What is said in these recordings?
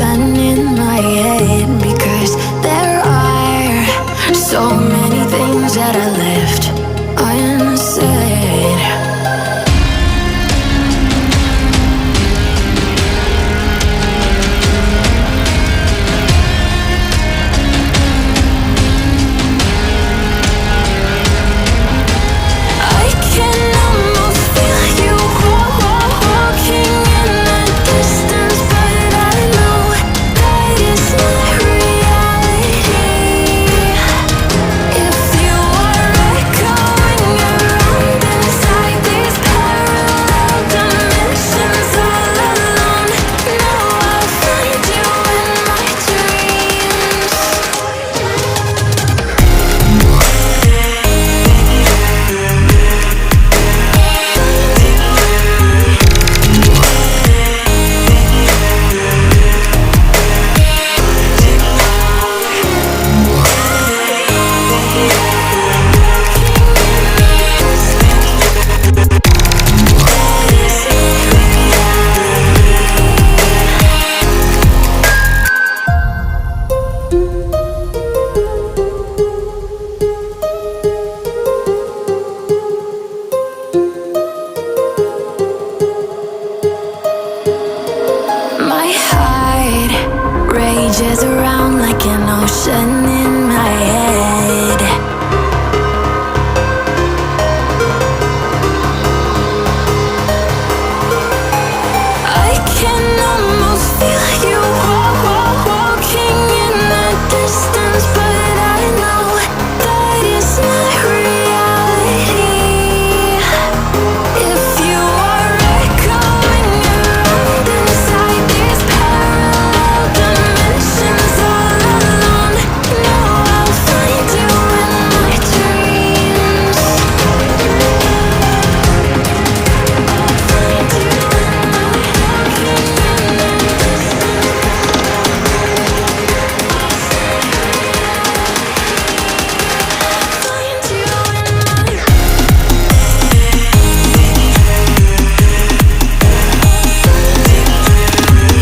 fun in my head, because there are so many things that I left unsaid. I can almost feel you walking in the distance, but I know that it's not reality. If you are echoing around inside these parallel dimensions all alone, now I'll find you in my dreams. My heart rages around like an ocean in my head. I can almost feel you walking in the distance, but I know that it's not reality. If you are echoing around inside these parallel dimensions all alone, now I'll find you in my dreams. I'll find you in my walking in the distance.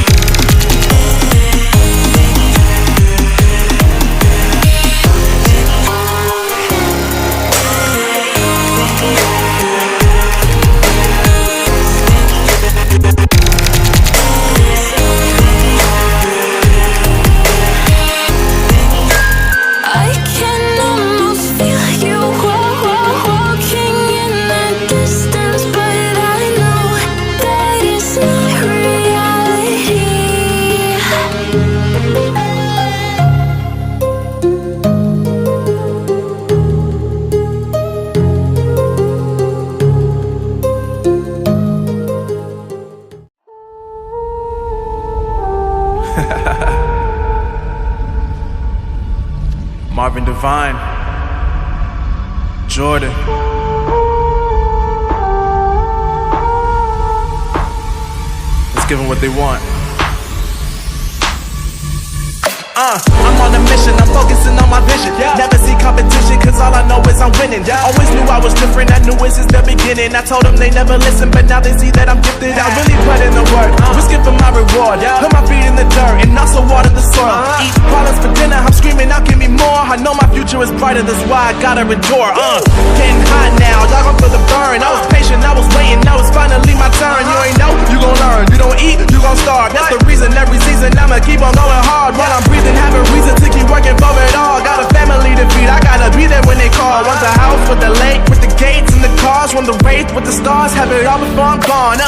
Find you in my I can almost feel you walking in the distance, but I know that it's not reality. Marvin Devine, Jordan. Let's give them what they want. I'm on a mission, I'm focusing on my vision. Never see competition, cause all I know is I'm winning. Always knew I was different, I knew it since the beginning. I told them they never listen, but now they see that I'm gifted. I really put in the work, risking for my reward. Put my feet in the dirt and also water the soil. Eat products for dinner, I'm screaming out, give me more. I know my future is brighter, that's why I gotta endure. Getting hot now, y'all gon' feel the burn. I was patient, I was waiting, now it's finally my turn. You ain't know, you gon' learn. You don't eat, you gon' starve. That's the reason every season I'ma keep on going hard. While I'm breathing, having reason to keep working for it all. Got a family to feed, I gotta be there when they call. Want the house with the lake, with the gates and the cars. Want the wraith with the stars, have it all before I'm gone.